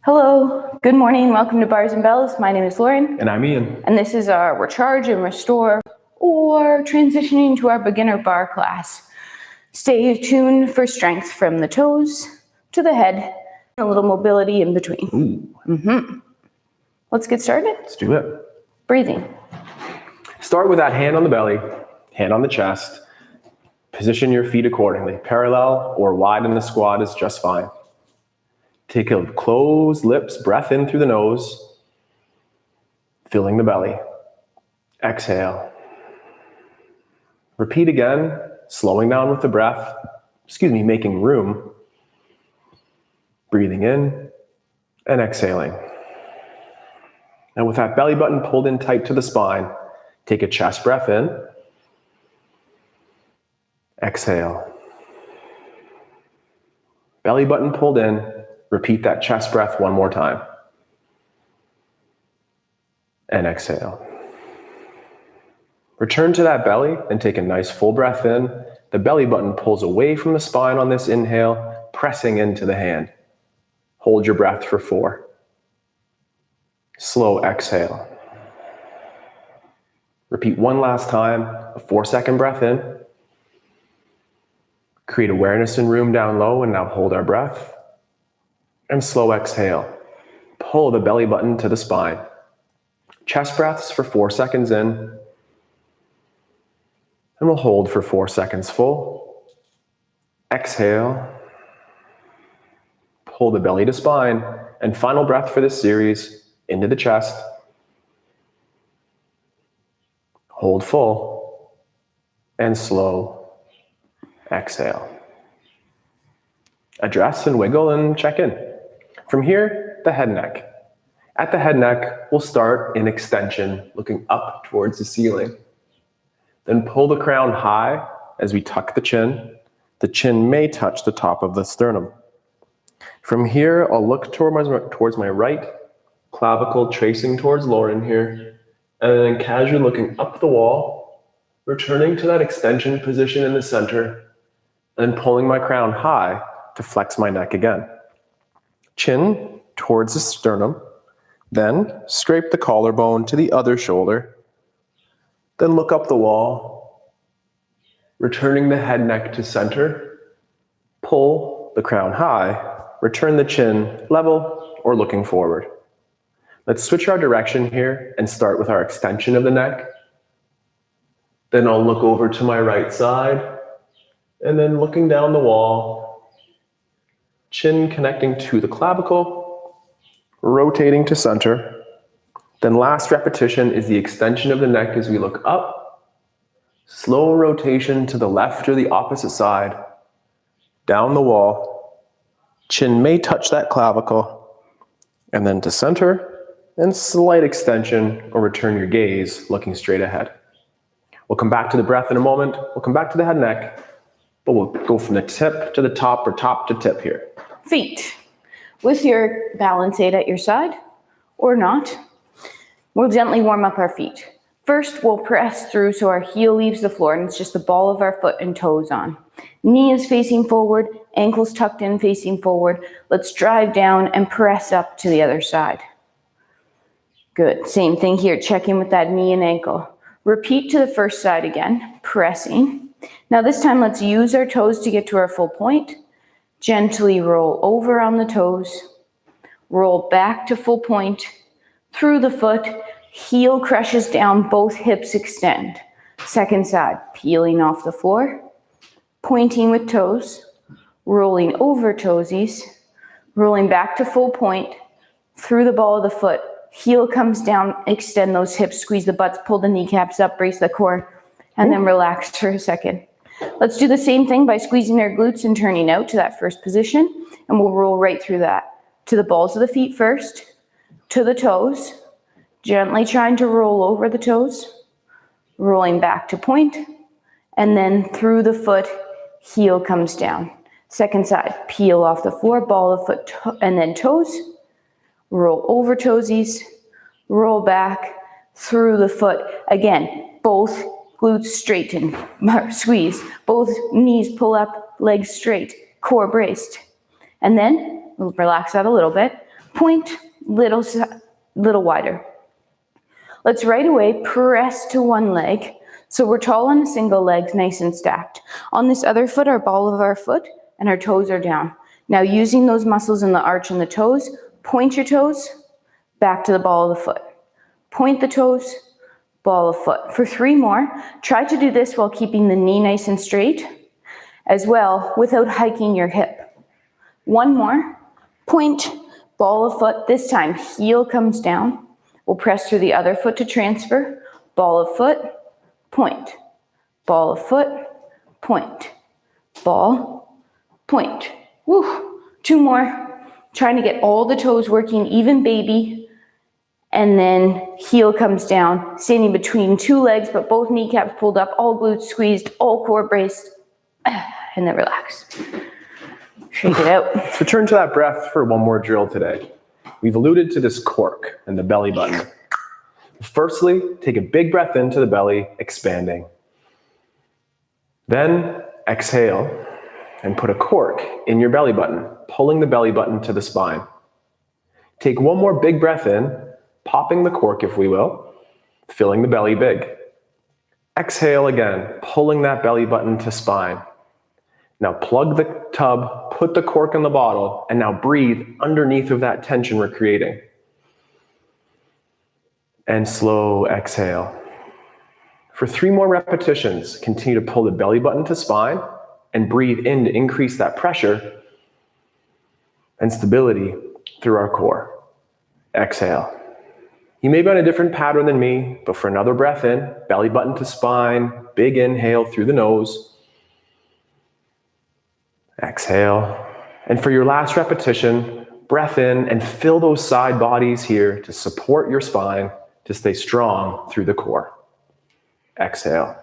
Hello, good morning, welcome to Bars and Bells. My name is Lauren. And I'm Ian. And this is our Recharge and Restore, or transitioning to our beginner bar class. Stay tuned for strength from the toes to the head, and a little mobility in between. Let's get started. Let's do it. Breathing. Start with that hand on the belly, hand on the chest. Position your feet accordingly. Parallel or wide in the squat is just fine. Take a closed lips, breath in through the nose, filling the belly. Exhale. Repeat again, slowing down with the breath, making room. Breathing in and exhaling. And with that belly button pulled in tight to the spine, take a chest breath in. Exhale. Belly button pulled in. Repeat that chest breath one more time. And exhale. Return to that belly and take a nice full breath in. The belly button pulls away from the spine on this inhale, pressing into the hand. Hold your breath for 4. Slow exhale. Repeat one last time, a 4-second breath in. Create awareness and room down low, and now hold our breath. And slow exhale. Pull the belly button to the spine. Chest breaths for 4 seconds in. And we'll hold for 4 seconds full. Exhale. Pull the belly to spine. And final breath for this series, into the chest. Hold full. And slow exhale. Address and wiggle and check in. From here, the head neck. At the head neck, we'll start in extension, looking up towards the ceiling. Then pull the crown high as we tuck the chin. The chin may touch the top of the sternum. From here, I'll look towards my right clavicle, tracing towards Lauren here. And then casually looking up the wall, returning to that extension position in the center, and pulling my crown high to flex my neck again. Chin towards the sternum, then scrape the collarbone to the other shoulder, then look up the wall, returning the head neck to center, pull the crown high, return the chin level or looking forward. Let's switch our direction here and start with our extension of the neck. Then I'll look over to my right side, and then looking down the wall, chin connecting to the clavicle, rotating to center. Then last repetition is the extension of the neck as we look up. Slow rotation to the left or the opposite side. Down the wall. Chin may touch that clavicle. And then to center. And slight extension or return your gaze looking straight ahead. We'll come back to the breath in a moment. We'll come back to the head neck. But we'll go from the tip to the top or top to tip here. Feet. With your balance aid at your side, or not, we'll gently warm up our feet. First, we'll press through so our heel leaves the floor and it's just the ball of our foot and toes on. Knee is facing forward, ankles tucked in facing forward. Let's drive down and press up to the other side. Good. Same thing here. Check in with that knee and ankle. Repeat to the first side again, pressing. Now this time let's use our toes to get to our full point. Gently roll over on the toes. Roll back to full point. Through the foot. Heel crushes down, both hips extend. Second side, peeling off the floor. Pointing with toes. Rolling over toesies. Rolling back to full point. Through the ball of the foot. Heel comes down, extend those hips, squeeze the butts, pull the kneecaps up, brace the core, and then relax for a second. Let's do the same thing by squeezing our glutes and turning out to that first position, and we'll roll right through that. To the balls of the feet first, to the toes, gently trying to roll over the toes, rolling back to point, and then through the foot, heel comes down. Second side, peel off the floor, ball of foot, and then toes. Roll over toesies, roll back, through the foot. Again, both glutes straighten, squeeze. Both knees pull up, legs straight, core braced. And then we'll relax that a little bit. point, little wider. Let's right away press to one leg. So we're tall on a single leg, nice and stacked. On this other foot, our ball of our foot and our toes are down. Now using those muscles in the arch and the toes, point your toes back to the ball of the foot. Point the toes, ball of foot. For 3 more, try to do this while keeping the knee nice and straight as well without hiking your hip. 1 more, point, ball of foot. This time, heel comes down. We'll press through the other foot to transfer. Ball of foot, point. Ball of foot, point. Ball, point. Woo. 2 more. Trying to get all the toes working, even baby. And then heel comes down, standing between 2 legs, but both kneecaps pulled up, all glutes squeezed, all core braced. And then relax. Shake it out. Let's return to that breath for one more drill today. We've alluded to this cork and the belly button. Firstly, take a big breath into the belly, expanding. Then exhale and put a cork in your belly button, pulling the belly button to the spine. Take one more big breath in, popping the cork, if we will, filling the belly big. Exhale again, pulling that belly button to spine. Now plug the tub, put the cork in the bottle, and now breathe underneath of that tension we're creating. And slow exhale. For 3 more repetitions, continue to pull the belly button to spine and breathe in to increase that pressure and stability through our core. Exhale. You may be on a different pattern than me, but for another breath in, belly button to spine, big inhale through the nose. Exhale. And for your last repetition, breath in and fill those side bodies here to support your spine to stay strong through the core. Exhale.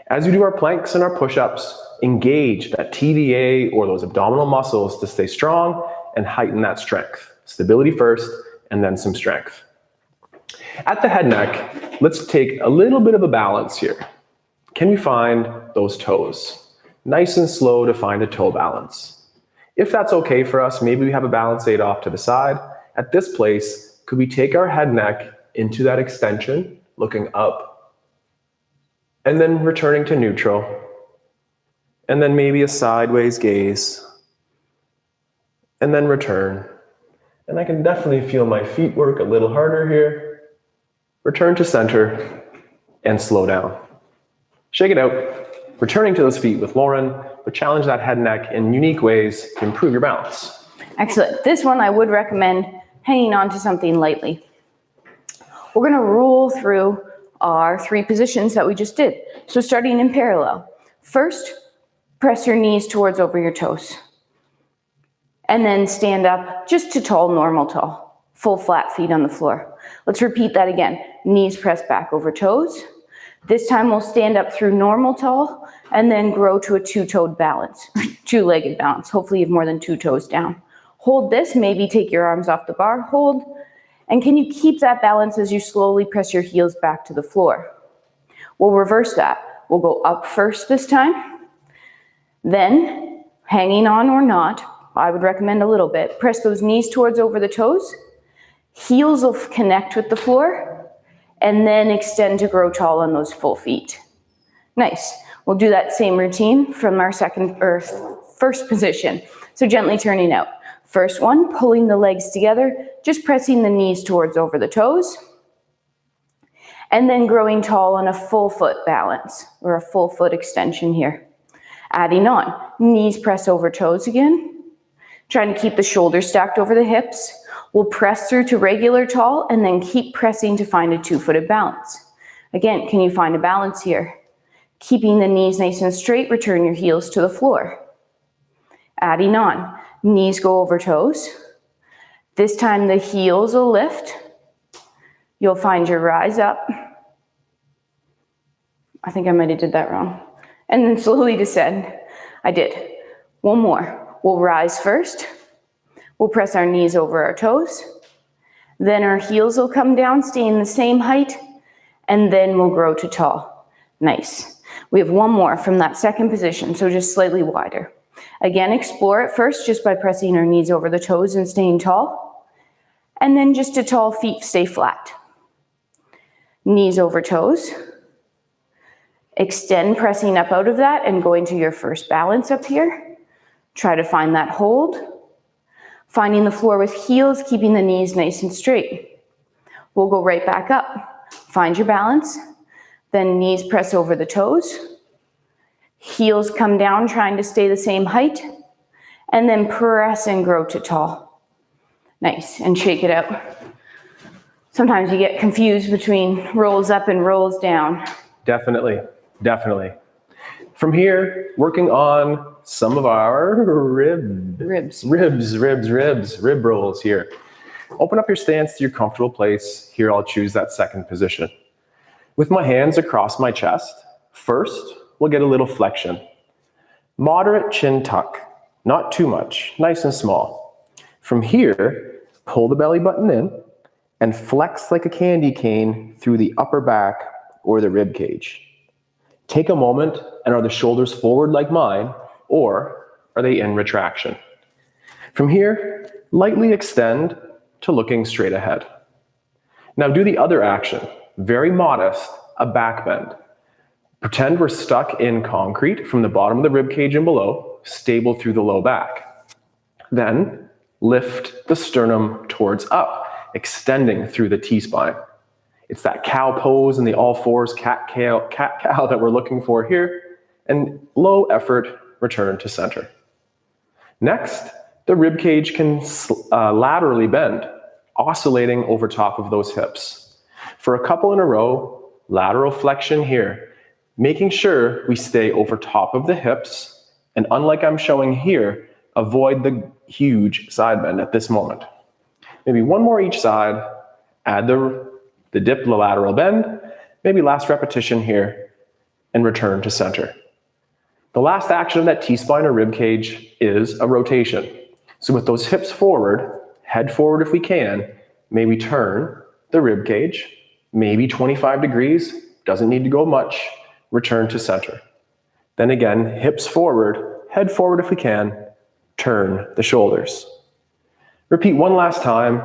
As we do our planks and our push-ups, engage that TVA or those abdominal muscles to stay strong and heighten that strength. Stability first, and then some strength. At the head neck, let's take a little bit of a balance here. Can we find those toes? Nice and slow to find a toe balance. If that's okay for us, maybe we have a balance aid off to the side. At this place, could we take our head neck into that extension, looking up, and then returning to neutral, and then maybe a sideways gaze, and then return. And I can definitely feel my feet work a little harder here. Return to center, and slow down. Shake it out. Returning to those feet with Lauren, but challenge that head and neck in unique ways to improve your balance. Excellent. This one I would recommend hanging on to something lightly. We're going to roll through our 3 positions that we just did. So starting in parallel. First, press your knees towards over your toes. And then stand up just to tall, normal tall. Full flat feet on the floor. Let's repeat that again. Knees pressed back over toes. This time we'll stand up through normal tall and then grow to a 2-toed balance, 2-legged balance. Hopefully you have more than 2 toes down. Hold this, maybe take your arms off the bar, hold. And can you keep that balance as you slowly press your heels back to the floor? We'll reverse that. We'll go up first this time. Then, hanging on or not, I would recommend a little bit. Press those knees towards over the toes. Heels will connect with the floor. And then extend to grow tall on those full feet. Nice. We'll do that same routine from our first position. So gently turning out. First one, pulling the legs together, just pressing the knees towards over the toes. And then growing tall on a full foot balance or a full foot extension here. Adding on, knees press over toes again. Trying to keep the shoulders stacked over the hips. We'll press through to regular tall and then keep pressing to find a 2-footed balance. Again, can you find a balance here? Keeping the knees nice and straight, return your heels to the floor. Adding on, knees go over toes. This time the heels will lift. You'll find your rise up. I think I might have did that wrong. And then slowly descend. I did. One more. We'll rise first. We'll press our knees over our toes. Then our heels will come down, staying the same height. And then we'll grow to tall. Nice. We have one more from that second position, so just slightly wider. Again, explore it first just by pressing our knees over the toes and staying tall. And then just a tall, feet stay flat. Knees over toes. Extend, pressing up out of that and going to your first balance up here. Try to find that hold. Finding the floor with heels, keeping the knees nice and straight. We'll go right back up. Find your balance. Then knees press over the toes. Heels come down, trying to stay the same height. And then press and grow to tall. Nice, and shake it out. Sometimes you get confused between rolls up and rolls down. Definitely, definitely. From here, working on some of our rib rolls here. Open up your stance to your comfortable place. Here, I'll choose that second position. With my hands across my chest, first, we'll get a little flexion. Moderate chin tuck, not too much, nice and small. From here, pull the belly button in and flex like a candy cane through the upper back or the rib cage. Take a moment, and are the shoulders forward like mine, or are they in retraction? From here, lightly extend to looking straight ahead. Now do the other action, very modest, a back bend. Pretend we're stuck in concrete from the bottom of the rib cage and below, stable through the low back. Then lift the sternum towards up, extending through the T-spine. It's that cow pose and the all fours, cat-cow that we're looking for here, and low effort return to center. Next, the rib cage can laterally bend, oscillating over top of those hips. For a couple in a row, lateral flexion here, making sure we stay over top of the hips, and unlike I'm showing here, avoid the huge side bend at this moment. Maybe one more each side, add the dip, the lateral bend, maybe last repetition here, and return to center. The last action of that T-spine or rib cage is a rotation. So with those hips forward, head forward if we can, maybe turn the rib cage, maybe 25 degrees, doesn't need to go much, return to center. Then again, hips forward, head forward if we can, turn the shoulders. Repeat one last time.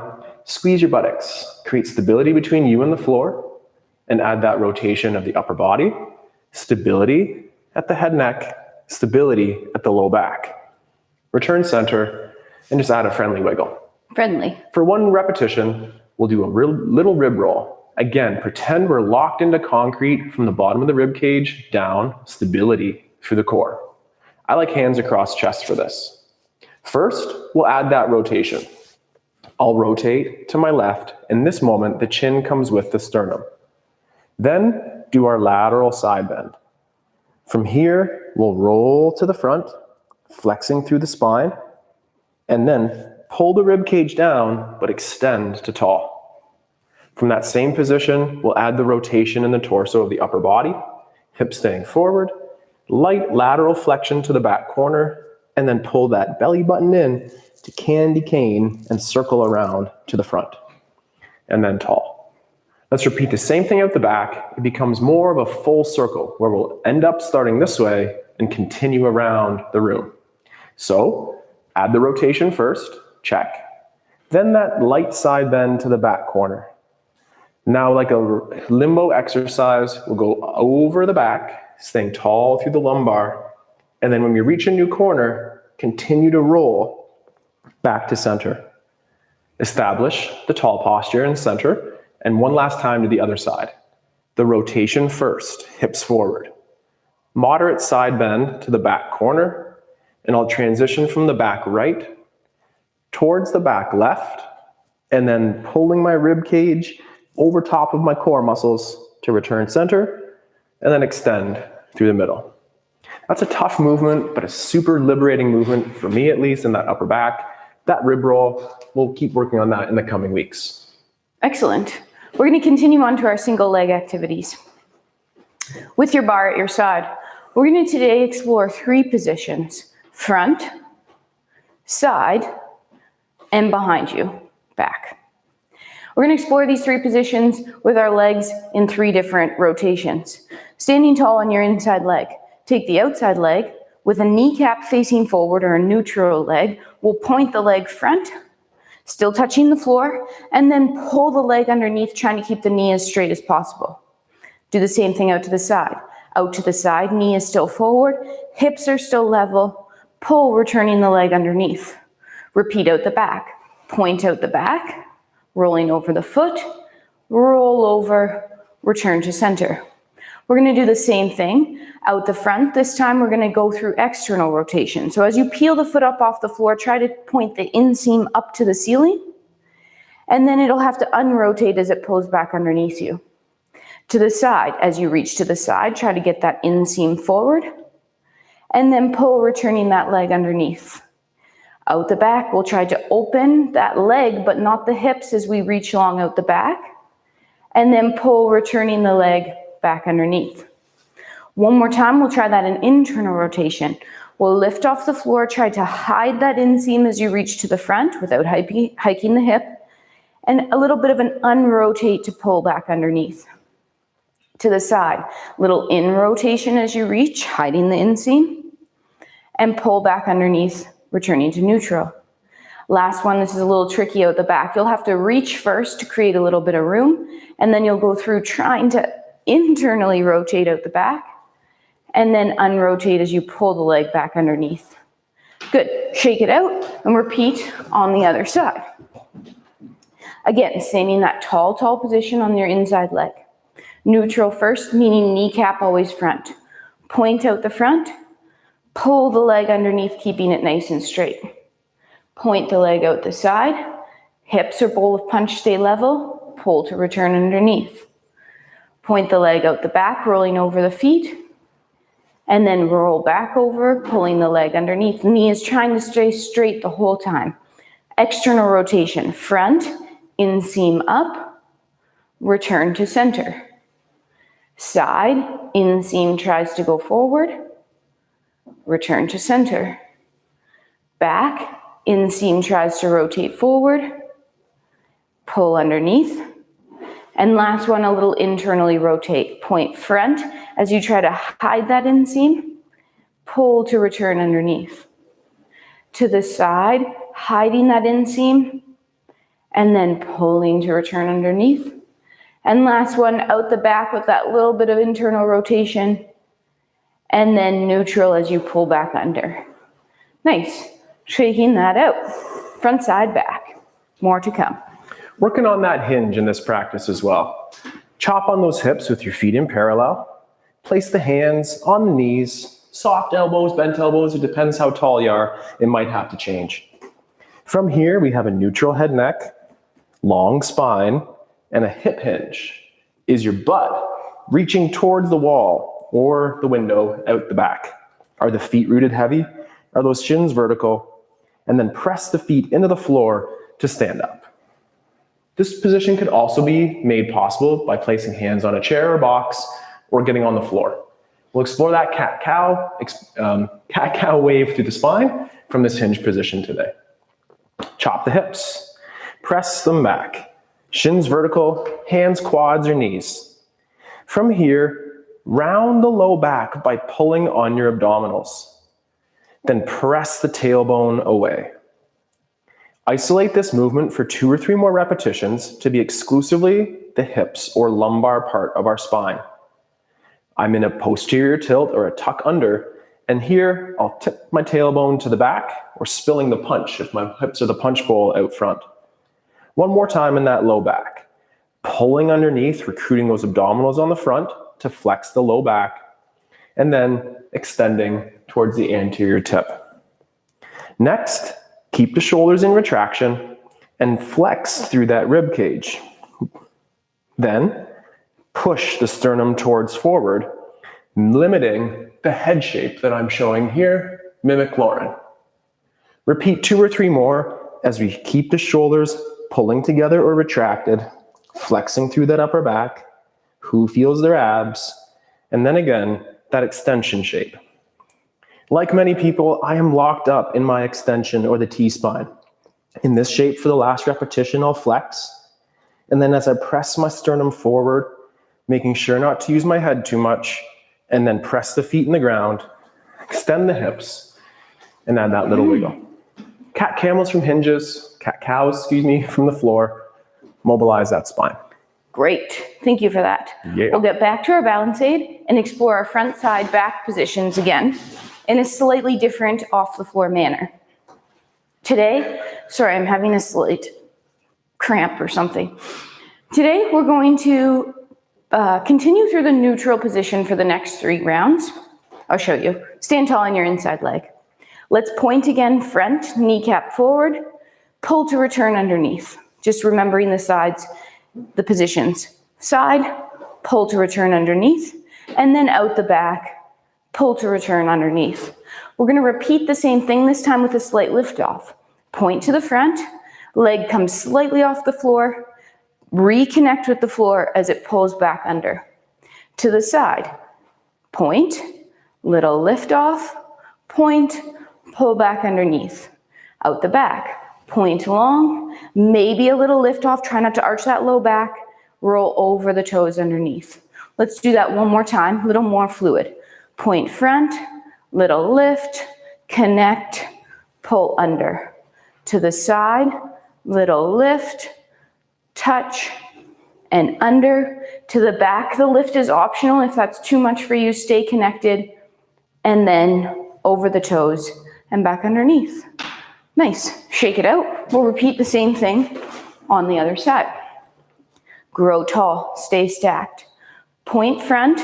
Squeeze your buttocks, create stability between you and the floor, and add that rotation of the upper body, stability at the head neck, stability at the low back. Return center, and just add a friendly wiggle. Friendly. For one repetition, we'll do a little rib roll. Again, pretend we're locked into concrete from the bottom of the rib cage down, stability through the core. I like hands across chest for this. First, we'll add that rotation. I'll rotate to my left. In this moment, the chin comes with the sternum. Then do our lateral side bend. From here, we'll roll to the front, flexing through the spine, and then pull the rib cage down, but extend to tall. From that same position, we'll add the rotation in the torso of the upper body, hips staying forward, light lateral flexion to the back corner, and then pull that belly button in to candy cane and circle around to the front, and then tall. Let's repeat the same thing out the back. It becomes more of a full circle where we'll end up starting this way and continue around the room. So add the rotation first, check. Then that light side bend to the back corner. Now like a limbo exercise, we'll go over the back, staying tall through the lumbar, and then when we reach a new corner, continue to roll back to center. Establish the tall posture in center, and one last time to the other side. The rotation first, hips forward. Moderate side bend to the back corner, and I'll transition from the back right towards the back left, and then pulling my rib cage over top of my core muscles to return center, and then extend through the middle. That's a tough movement, but a super liberating movement, for me at least, in that upper back. That rib roll, we'll keep working on that in the coming weeks. Excellent. We're going to continue on to our single leg activities. With your bar at your side, we're going to today explore 3 positions: front, side, and behind you, back. We're going to explore these 3 positions with our legs in 3 different rotations. Standing tall on your inside leg. Take the outside leg with a kneecap facing forward or a neutral leg. We'll point the leg front, Still touching the floor, and then pull the leg underneath, trying to keep the knee as straight as possible. Do the same thing out to the side. Out to the side, knee is still forward, hips are still level, pull, returning the leg underneath. Repeat out the back. Point out the back, rolling over the foot, roll over, return to center. We're going to do the same thing out the front. This time we're going to go through external rotation. So as you peel the foot up off the floor, try to point the inseam up to the ceiling, and then it'll have to unrotate as it pulls back underneath you. To the side, as you reach to the side, try to get that inseam forward, and then pull, returning that leg underneath. Out the back, we'll try to open that leg, but not the hips as we reach long out the back, and then pull, returning the leg back underneath. One more time, we'll try that in internal rotation. We'll lift off the floor, try to hide that inseam as you reach to the front without hiking the hip, and a little bit of an unrotate to pull back underneath. To the side, little in rotation as you reach, hiding the inseam, and pull back underneath, returning to neutral. Last one, this is a little tricky out the back. You'll have to reach first to create a little bit of room, and then you'll go through trying to internally rotate out the back, and then unrotate as you pull the leg back underneath. Good, shake it out, and repeat on the other side. Again, staying in that tall position on your inside leg. Neutral first, meaning kneecap always front. Point out the front, pull the leg underneath, keeping it nice and straight. Point the leg out the side, hips or bowl of punch stay level, pull to return underneath. Point the leg out the back, rolling over the feet, and then roll back over, pulling the leg underneath. Knee is trying to stay straight the whole time. External rotation, front, inseam up, return to center. Side, inseam tries to go forward, return to center. Back, inseam tries to rotate forward, pull underneath. And last one, a little internally rotate. Point front as you try to hide that inseam, pull to return underneath. To the side, hiding that inseam, and then pulling to return underneath. And last one, out the back with that little bit of internal rotation, and then neutral as you pull back under. Nice, shaking that out. Front, side, back. More to come. Working on that hinge in this practice as well. Chop on those hips with your feet in parallel. Place the hands on the knees, soft elbows, bent elbows. It depends how tall you are. It might have to change. From here, we have a neutral head neck, long spine, and a hip hinge. Is your butt reaching towards the wall or the window out the back? Are the feet rooted heavy? Are those shins vertical? And then press the feet into the floor to stand up. This position could also be made possible by placing hands on a chair or box or getting on the floor. We'll explore that cat-cow wave through the spine from this hinge position today. Chop the hips. Press them back. Shins vertical, hands, quads, or knees. From here, round the low back by pulling on your abdominals. Then press the tailbone away. Isolate this movement for 2 or 3 more repetitions to be exclusively the hips or lumbar part of our spine. I'm in a posterior tilt or a tuck under, and here I'll tip my tailbone to the back or spilling the punch if my hips are the punch bowl out front. One more time in that low back. Pulling underneath, recruiting those abdominals on the front to flex the low back, and then extending towards the anterior tip. Next, keep the shoulders in retraction and flex through that rib cage. Then, push the sternum towards forward, limiting the head shape that I'm showing here. Mimic Lauren. Repeat 2 or 3 more as we keep the shoulders pulling together or retracted, flexing through that upper back. Who feels their abs? And then again, that extension shape. Like many people, I am locked up in my extension or the T-spine. In this shape for the last repetition, I'll flex. And then as I press my sternum forward, making sure not to use my head too much, and then press the feet in the ground, extend the hips, and add that little wiggle. Cat camels from hinges, cows, from the floor. Mobilize that spine. Great. Thank you for that. Yeah. We'll get back to our balance aid and explore our front side back positions again in a slightly different off the floor manner. Today, sorry, I'm having a slight cramp or something. Today, we're going to continue through the neutral position for the next 3 rounds. I'll show you. Stand tall on your inside leg. Let's point again, front, kneecap forward, pull to return underneath. Just remembering the sides, the positions. Side, pull to return underneath, and then out the back, pull to return underneath. We're gonna repeat the same thing, this time with a slight lift off. Point to the front, leg comes slightly off the floor, reconnect with the floor as it pulls back under. To the side, point, little lift off, point, pull back underneath. Out the back, point long, maybe a little lift off, try not to arch that low back, roll over the toes underneath. Let's do that one more time, a little more fluid. Point front, little lift, connect, pull under. To the side, little lift, touch, and under. To the back, the lift is optional. If that's too much for you, stay connected. And then over the toes and back underneath. Nice. Shake it out. We'll repeat the same thing on the other side. Grow tall, stay stacked. Point front.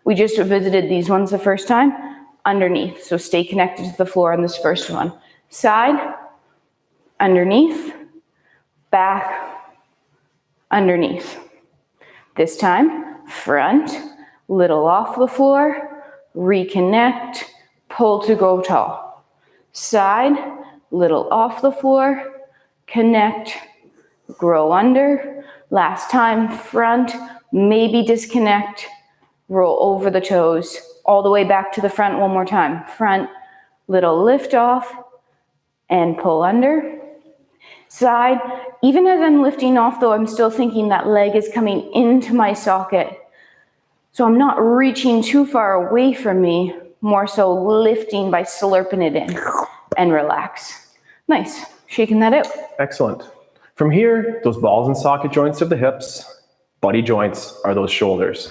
We just visited these ones the first time. Underneath, so stay connected to the floor on this first one. Side, underneath, back, underneath. This time, front, little off the floor, reconnect, pull to go tall. Side, little off the floor, connect, grow under. Last time, front, maybe disconnect, roll over the toes, all the way back to the front one more time. Front, little lift off, and pull under. Side, even as I'm lifting off though, I'm still thinking that leg is coming into my socket. So I'm not reaching too far away from me, more so lifting by slurping it in and relax. Nice, shaking that out. Excellent. From here, those balls and socket joints of the hips, buddy joints are those shoulders.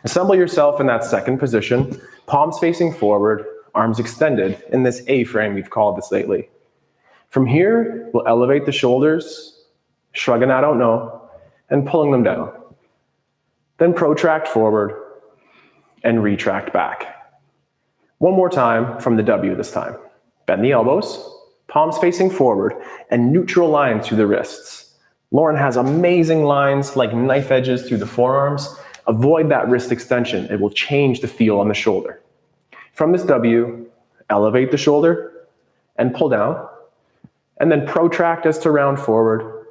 Assemble yourself in that second position, palms facing forward, arms extended in this A-frame, we've called this lately. From here, we'll elevate the shoulders, shrugging I don't know, and pulling them down. Then protract forward and retract back. One more time from the W this time. Bend the elbows, palms facing forward, and neutral lines through the wrists. Lauren has amazing lines like knife edges through the forearms. Avoid that wrist extension. It will change the feel on the shoulder. From this W, elevate the shoulder and pull down, and then protract as to round forward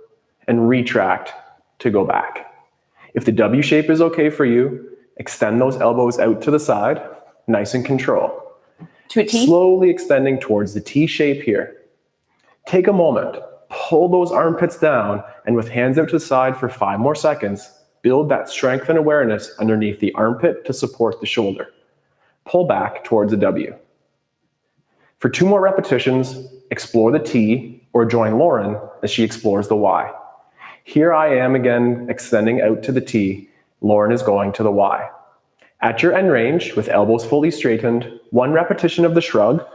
and retract to go back. If the W shape is okay for you, extend those elbows out to the side, nice and control. To a T? Slowly extending towards the T shape here. Take a moment, pull those armpits down, and with hands out to the side for 5 more seconds, build that strength and awareness underneath the armpit to support the shoulder. Pull back towards a W. For 2 more repetitions, explore the T or join Lauren as she explores the Y. Here I am again extending out to the T. Lauren is going to the Y. At your end range, with elbows fully straightened, 1 repetition of the shrug,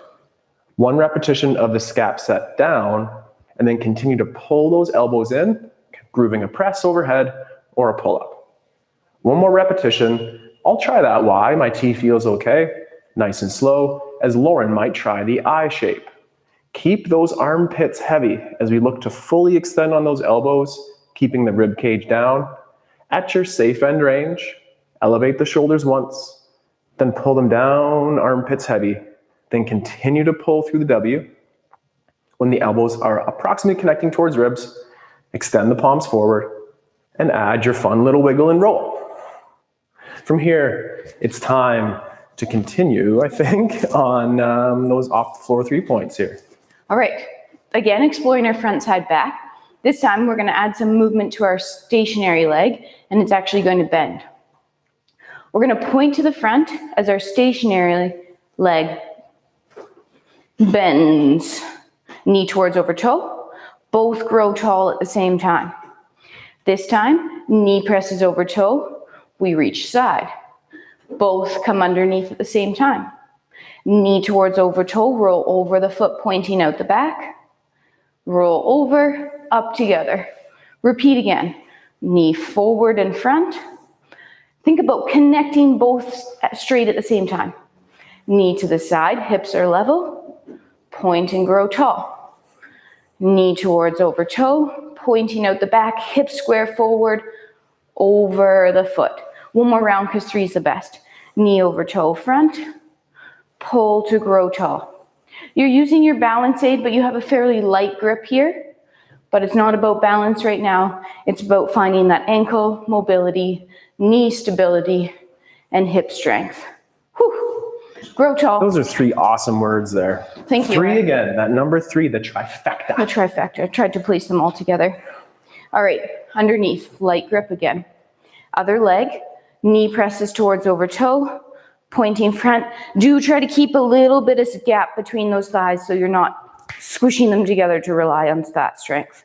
1 repetition of the scap set down, and then continue to pull those elbows in, grooving a press overhead or a pull-up. 1 more repetition. I'll try that Y. My T feels okay. Nice and slow, as Lauren might try the I shape. Keep those armpits heavy as we look to fully extend on those elbows, keeping the rib cage down. At your safe end range, elevate the shoulders once, then pull them down, armpits heavy, then continue to pull through the W. When the elbows are approximately connecting towards ribs, extend the palms forward and add your fun little wiggle and roll. From here, it's time to continue, I think, on those off the floor 3 points here. All right, again, exploring our front side back. This time we're gonna add some movement to our stationary leg, and it's actually going to bend. We're gonna point to the front as our stationary leg bends. Knee towards over toe, Both grow tall at the same time. This time, knee presses over toe, we reach side. Both come underneath at the same time. Knee towards over toe, roll over the foot pointing out the back. Roll over, up together. Repeat again. Knee forward and front. Think about connecting both straight at the same time. Knee to the side, hips are level. Point and grow tall. Knee towards over toe, pointing out the back, hips square forward, over the foot. One more round because 3 is the best. Knee over toe front, pull to grow tall. You're using your balance aid, but you have a fairly light grip here. But it's not about balance right now. It's about finding that ankle mobility, knee stability, and hip strength. Whew. Grow tall. Those are 3 awesome words there. Thank you. 3 again, that number 3, the trifecta. The trifecta. I tried to place them all together. All right, underneath, light grip again. Other leg, knee presses towards over toe, pointing front. Do try to keep a little bit of gap between those thighs so you're not squishing them together to rely on that strength.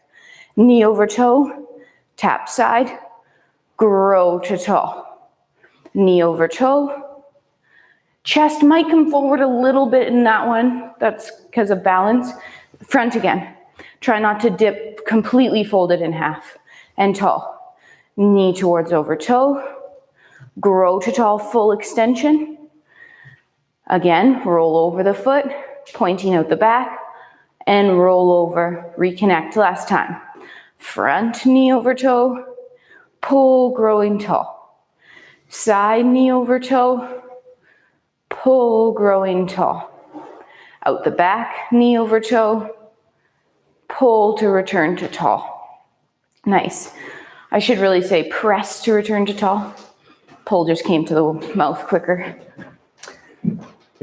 Knee over toe, tap side, grow to tall. Knee over toe. Chest might come forward a little bit in that one. That's because of balance. Front again. Try not to dip completely folded in half. And tall. Knee towards over toe. Grow to tall, full extension. Again, roll over the foot, pointing out the back. And roll over, reconnect last time. Front knee over toe. Pull, growing tall. Side knee over toe. Pull, growing tall. Out the back, knee over toe. Pull to return to tall. Nice. I should really say press to return to tall. Pull just came to the mouth quicker.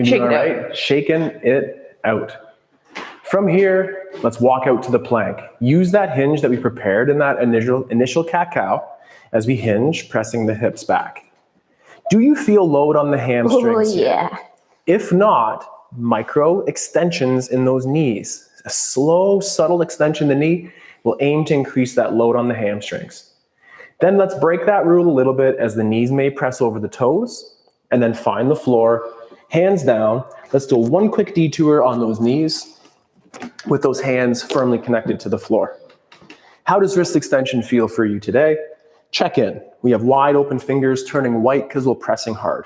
Shake it out. Shaking it out. From here, let's walk out to the plank. Use that hinge that we prepared in that initial cat-cow as we hinge, pressing the hips back. Do you feel load on the hamstrings? Oh, yeah. Here? If not, micro extensions in those knees. A slow, subtle extension in the knee will aim to increase that load on the hamstrings. Then let's break that rule a little bit as the knees may press over the toes, and then find the floor, hands down. Let's do one quick detour on those knees with those hands firmly connected to the floor. How does wrist extension feel for you today? Check in. We have wide open fingers turning white because we're pressing hard.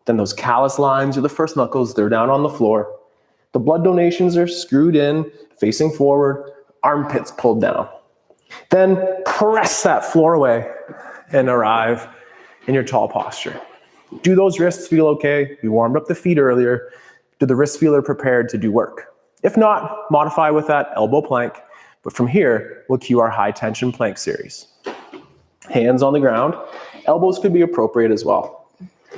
Then those callus lines are the first knuckles, they're down on the floor. The blood donations are screwed in, facing forward, armpits pulled down. Then press that floor away and arrive in your tall posture. Do those wrists feel okay? We warmed up the feet earlier. Do the wrists feel prepared to do work? If not, modify with that elbow plank. But from here, we'll cue our high tension plank series. Hands on the ground. Elbows could be appropriate as well.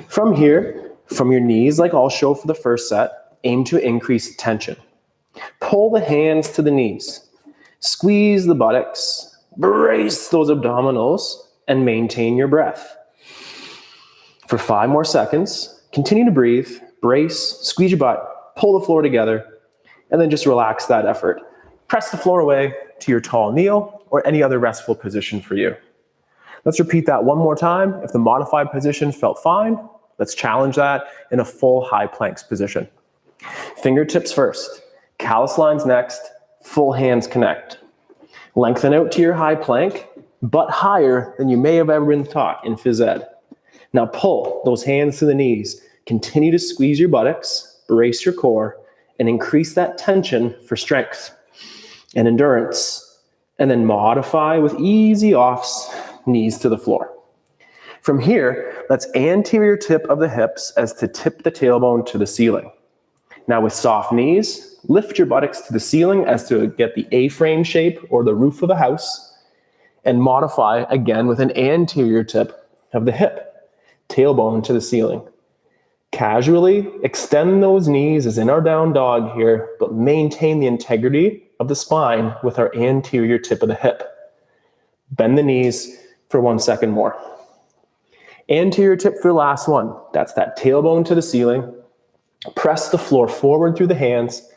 From here, from your knees, like I'll show for the first set, aim to increase tension. Pull the hands to the knees. Squeeze the buttocks. Brace those abdominals and maintain your breath. For 5 more seconds, continue to breathe, brace, squeeze your butt, pull the floor together, and then just relax that effort. Press the floor away to your tall kneel or any other restful position for you. Let's repeat that one more time. If the modified position felt fine, let's challenge that in a full high planks position. Fingertips first, callus lines next, full hands connect. Lengthen out to your high plank, but higher than you may have ever been taught in phys ed. Now pull those hands to the knees. Continue to squeeze your buttocks, brace your core, and increase that tension for strength and endurance. And then modify with easy offs, knees to the floor. From here, let's anterior tip of the hips as to tip the tailbone to the ceiling. Now with soft knees, lift your buttocks to the ceiling as to get the A-frame shape or the roof of a house, and modify again with an anterior tip of the hip, tailbone to the ceiling. Casually extend those knees as in our down dog here, but maintain the integrity of the spine with our anterior tip of the hip. Bend the knees for 1 second more. Anterior tip for the last one. That's that tailbone to the ceiling. Press the floor forward through the hands,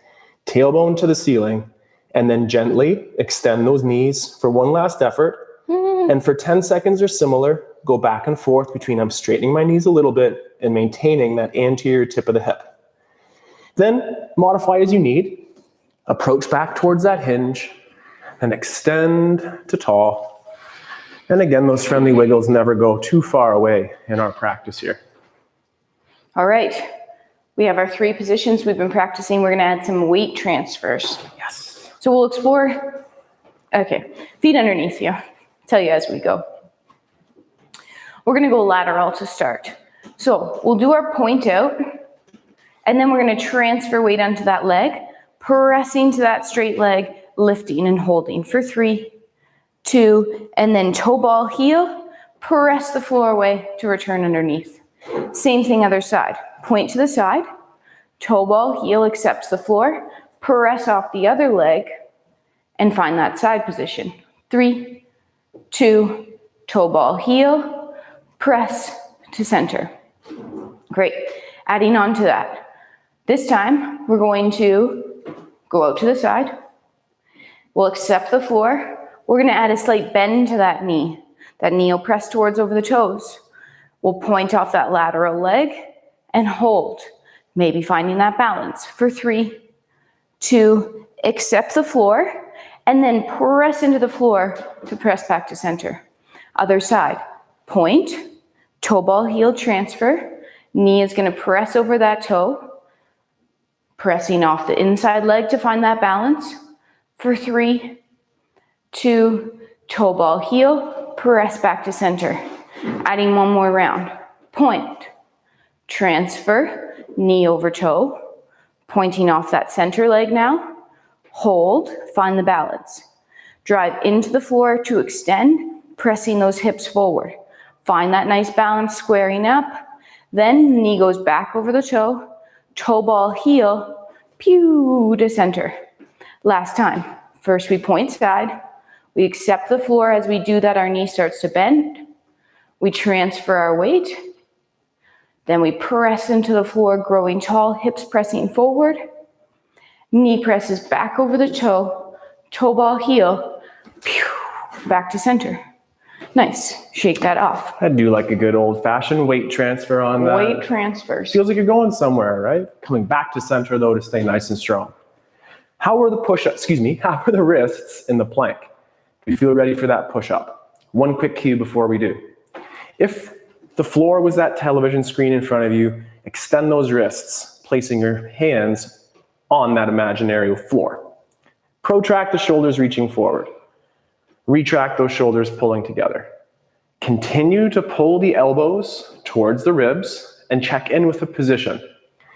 tailbone to the ceiling, And then gently extend those knees for one last effort. And for 10 seconds or similar, go back and forth between I'm straightening my knees a little bit and maintaining that anterior tip of the hip. Then modify as you need. Approach back towards that hinge and extend to tall. And again, those friendly wiggles never go too far away in our practice here. All right. We have our 3 positions we've been practicing. We're going to add some weight transfers. Yes. So we'll explore, feet underneath you. Tell you as we go. We're going to go lateral to start. So we'll do our point out, and then we're going to transfer weight onto that leg, pressing to that straight leg, lifting and holding for 3, 2, and then toe ball heel, press the floor away to return underneath. Same thing other side. Point to the side, toe ball heel accepts the floor, press off the other leg, and find that side position. 3, 2, toe ball heel, press to center. Great. Adding on to that. This time, we're going to go out to the side. We'll accept the floor. We're going to add a slight bend to that knee. That knee will press towards over the toes. We'll point off that lateral leg and hold. Maybe finding that balance for 3, 2, accept the floor, and then press into the floor to press back to center. Other side, point, toe ball heel transfer, knee is going to press over that toe, pressing off the inside leg to find that balance for 3, 2, toe ball heel, press back to center. Adding one more round, point, transfer, knee over toe, pointing off that center leg now, hold, find the balance. Drive into the floor to extend, pressing those hips forward. Find that nice balance, squaring up. Then knee goes back over the toe ball heel, pew to center. Last time. First we point side. We accept the floor. As we do that, our knee starts to bend. We transfer our weight. Then we press into the floor, growing tall, hips pressing forward. Knee presses back over the toe ball heel, pew, back to center. Nice. Shake that off. I'd do like a good old-fashioned weight transfer on that. Weight transfers. Feels like you're going somewhere, right? Coming back to center, though, to stay nice and strong. How are the how are the wrists in the plank? Do you feel ready for that push-up? One quick cue before we do. If the floor was that television screen in front of you, extend those wrists, placing your hands on that imaginary floor. Protract the shoulders reaching forward. Retract those shoulders pulling together. Continue to pull the elbows towards the ribs and check in with the position.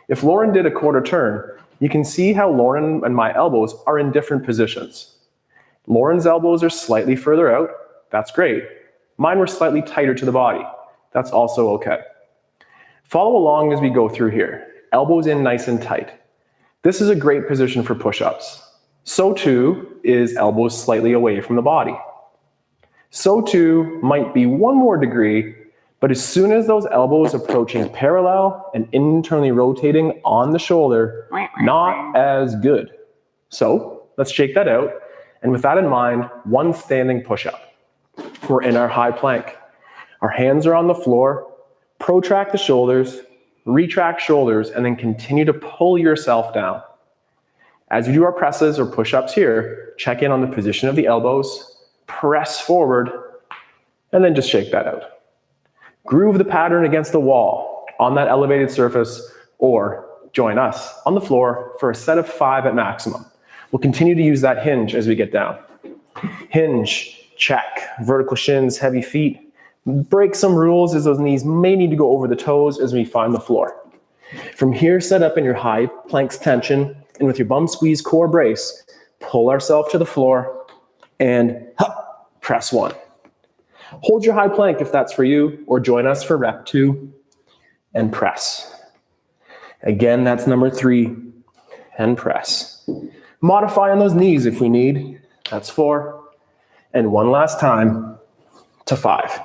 If Lauren did a quarter turn, you can see how Lauren and my elbows are in different positions. Lauren's elbows are slightly further out. That's great. Mine were slightly tighter to the body. That's also okay. Follow along as we go through here. Elbows in nice and tight. This is a great position for push-ups. So too is elbows slightly away from the body. So too might be one more degree, but as soon as those elbows approaching parallel and internally rotating on the shoulder, not as good. So let's shake that out. And with that in mind, one standing push-up. We're in our high plank. Our hands are on the floor. Protract the shoulders, retract shoulders, and then continue to pull yourself down. As we do our presses or push-ups here, check in on the position of the elbows, press forward, and then just shake that out. Groove the pattern against the wall on that elevated surface, or join us on the floor for a set of 5 at maximum. We'll continue to use that hinge as we get down. Hinge, check. Vertical shins, heavy feet. Break some rules as those knees may need to go over the toes as we find the floor. From here, set up in your high plank tension, and with your bum squeeze core brace, pull ourselves to the floor and press 1. Hold your high plank if that's for you, or join us for rep 2 and press. Again, that's number 3 and press. Modify on those knees if we need. That's 4. And one last time to 5.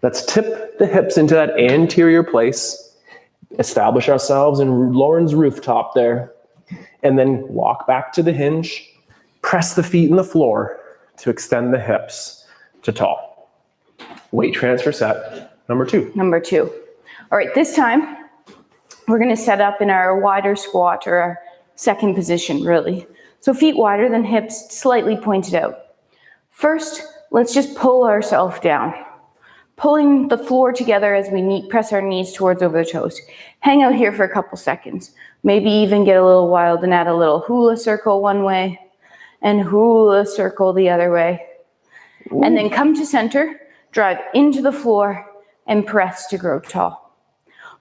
Let's tip the hips into that anterior place. Establish ourselves in Lauren's rooftop there. And then walk back to the hinge. Press the feet in the floor to extend the hips to tall. Weight transfer set number 2. Number 2. All right, this time we're going to set up in our wider squat, or our second position, really. So feet wider than hips, slightly pointed out. First, let's just pull ourselves down. Pulling the floor together as we press our knees towards over the toes. Hang out here for a couple seconds. Maybe even get a little wild and add a little hula circle one way and hula circle the other way. Ooh. And then come to center, drive into the floor, and press to grow tall.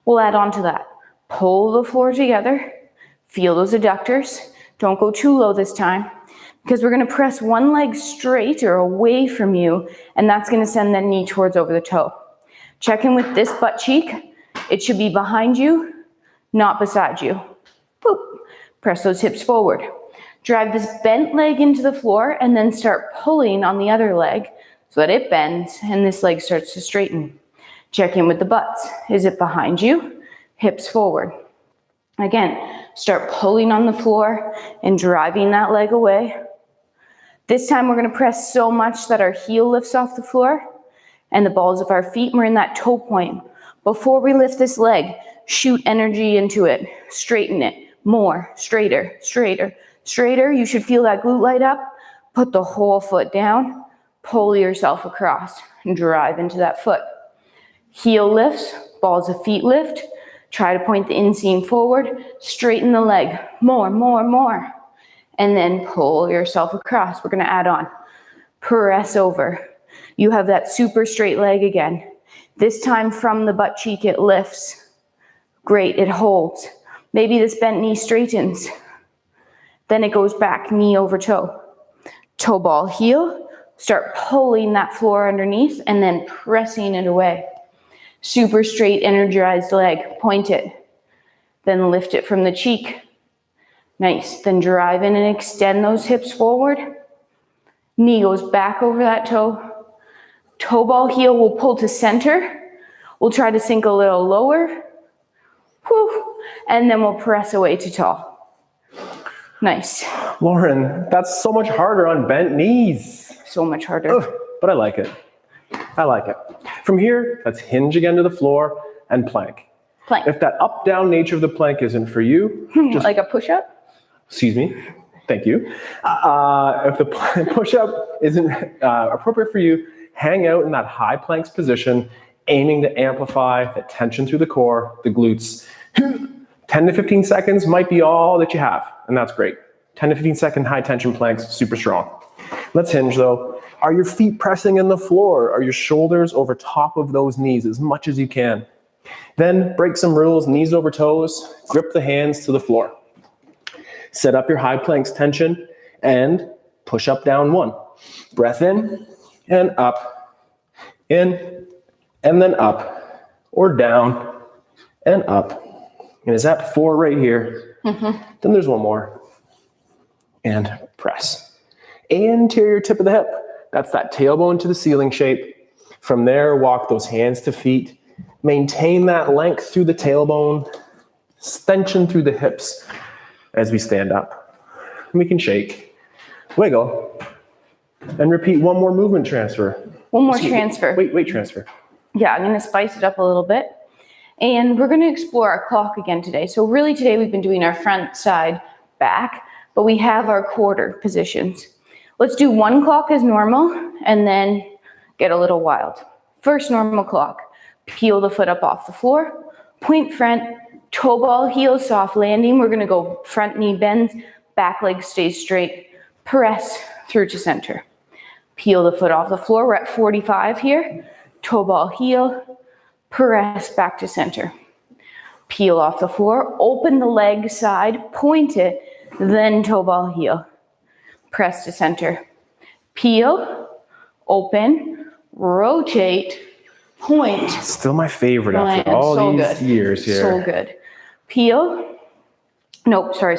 We'll add on to that. Pull the floor together. Feel those adductors. Don't go too low this time, because we're going to press one leg straight or away from you, and that's going to send the knee towards over the toe. Check in with this butt cheek. It should be behind you, not beside you. Boop. Press those hips forward. Drive this bent leg into the floor, and then start pulling on the other leg so that it bends and this leg starts to straighten. Check in with the butts. Is it behind you? Hips forward. Again, start pulling on the floor and driving that leg away. This time we're going to press so much that our heel lifts off the floor and the balls of our feet, we're in that toe point. Before we lift this leg, shoot energy into it. Straighten it. More. Straighter. Straighter. Straighter. You should feel that glute light up. Put the whole foot down. Pull yourself across and drive into that foot. Heel lifts. Balls of feet lift. Try to point the inseam forward. Straighten the leg. More, more, more. And then pull yourself across. We're going to add on. Press over. You have that super straight leg again. This time from the butt cheek, it lifts. Great, it holds. Maybe this bent knee straightens. Then it goes back, knee over toe. Toe ball heel. Start pulling that floor underneath and then pressing it away. Super straight, energized leg. Point it. Then lift it from the cheek. Nice. Then drive in and extend those hips forward. Knee goes back over that toe. Toe ball heel will pull to center. We'll try to sink a little lower. Whew. And then we'll press away to tall. Nice. Lauren, that's so much harder on bent knees. So much harder. Ugh, but I like it. I like it. From here, let's hinge again to the floor and plank. Plank. If that up-down nature of the plank isn't for you, just like a push-up? Excuse me. Thank you. If the push-up isn't appropriate for you, hang out in that high planks position, aiming to amplify the tension through the core, the glutes. 10 to 15 seconds might be all that you have, and that's great. 10 to 15 second high tension planks, super strong. Let's hinge though. Are your feet pressing in the floor? Are your shoulders over top of those knees as much as you can? Then break some rules, knees over toes, grip the hands to the floor. Set up your high planks tension and push up down 1. Breath in and up, in and then up, or down and up. And is that 4 right here? Mm-hmm. Then there's 1 more. And press. Anterior tip of the hip. That's that tailbone to the ceiling shape. From there, walk those hands to feet. Maintain that length through the tailbone. Extension through the hips as we stand up. And we can shake, wiggle, and repeat 1 more movement transfer. 1 more transfer. Weight transfer. Yeah, I'm going to spice it up a little bit. And we're going to explore our clock again today. So really today we've been doing our front, side, back, but we have our quarter positions. Let's do 1 clock as normal and then get a little wild. First normal clock. Peel the foot up off the floor. Point front. Toe ball heel, soft landing. We're going to go front knee bends. Back leg stays straight. Press through to center. Peel the foot off the floor. We're at 45 here. Toe ball heel. Press back to center. Peel off the floor. Open the leg side. Point it. Then toe ball heel. Press to center. Peel. Open. Rotate. Point. Still my favorite after all these years here. So good. Peel. Nope, sorry.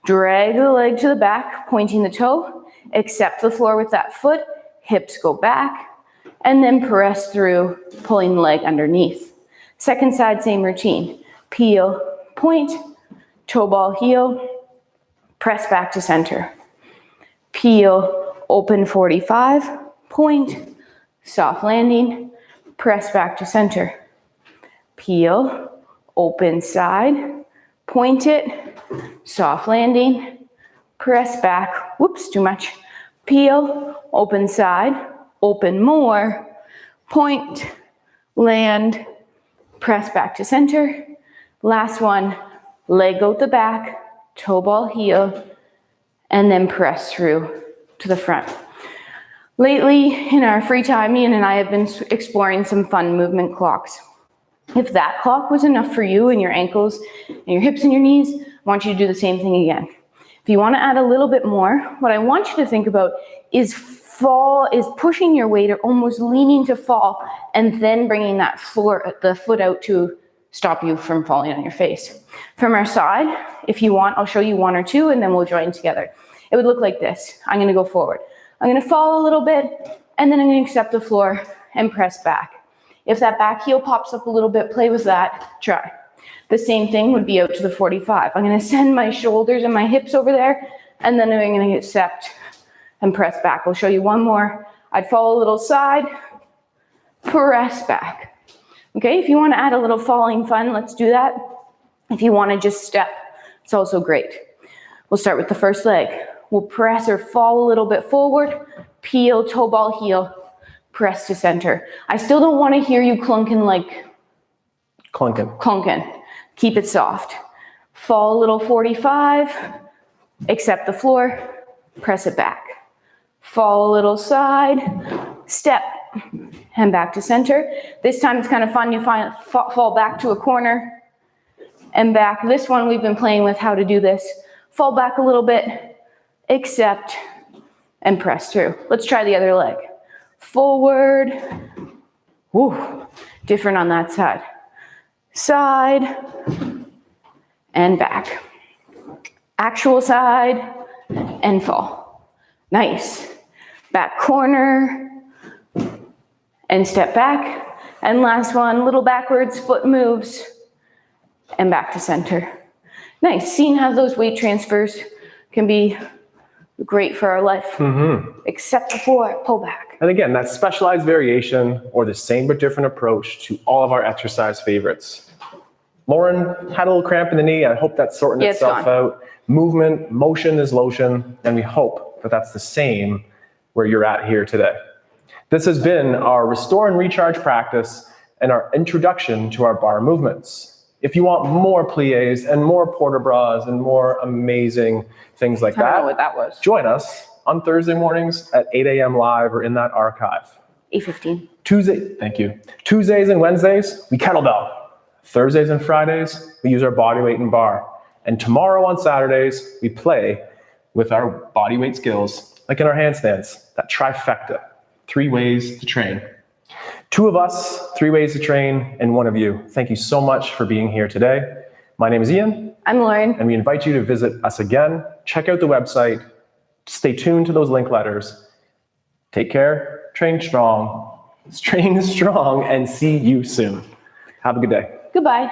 Drag the leg to the back, pointing the toe. Accept the floor with that foot. Hips go back. And then press through, pulling the leg underneath. Second side, same routine. Peel, point, toe ball heel, press back to center. peel, open 45, point, soft landing, press back to center. Peel, open side, point it, soft landing, press back, whoops, too much. Peel, open side, open more, point, land, press back to center. Last one, leg out the back, toe ball heel, and then press through to the front. Lately, in our free time, Ian and I have been exploring some fun movement clocks. If that clock was enough for you and your ankles and your hips and your knees, I want you to do the same thing again. If you want to add a little bit more, what I want you to think about is pushing your weight or almost leaning to fall and then bringing the foot out to stop you from falling on your face. From our side, if you want, I'll show you one or two and then we'll join together. It would look like this. I'm going to go forward. I'm going to fall a little bit and then I'm going to accept the floor and press back. If that back heel pops up a little bit, play with that, try. The same thing would be out to the 45. I'm going to send my shoulders and my hips over there and then I'm going to accept and press back. I'll show you one more. I'd fall a little side, press back. Okay, if you want to add a little falling fun, let's do that. If you want to just step, it's also great. We'll start with the first leg. We'll press or fall a little bit forward, peel, toe ball, heel, press to center. I still don't want to hear you clunking like clunking. Keep it soft. Fall a little 45, accept the floor, press it back. Fall a little side, step, and back to center. This time it's kind of fun. You fall back to a corner and back. This one we've been playing with how to do this. Fall back a little bit, accept, and press through. Let's try the other leg. Forward, woo, different on that side. Side, and back. Actual side, and fall. Nice. Back corner, and step back. And last one, little backwards, foot moves, and back to center. Nice. Seeing how those weight transfers can be great for our life. Mm-hmm. Accept the floor, pull back. And again, that specialized variation or the same but different approach to all of our exercise favorites. Lauren had a little cramp in the knee. I hope that's sorting itself out. Movement, motion is lotion, and we hope that that's the same where you're at here today. This has been our restore and recharge practice and our introduction to our bar movements. If you want more pliés and more porta bras and more amazing things like that, I don't know what that was. Join us on Thursday mornings at 8 a.m. live or in that archive. 8:15. Thank you. Tuesdays and Wednesdays, we kettlebell. Thursdays and Fridays, we use our body weight and bar. And tomorrow on Saturdays, we play with our body weight skills, like in our handstands, that trifecta, 3 ways to train. 2 of us, 3 ways to train, and 1 of you. Thank you so much for being here today. My name is Ian. I'm Lauren. And we invite you to visit us again. Check out the website. Stay tuned to those link letters. Take care, train strong, and see you soon. Have a good day. Goodbye.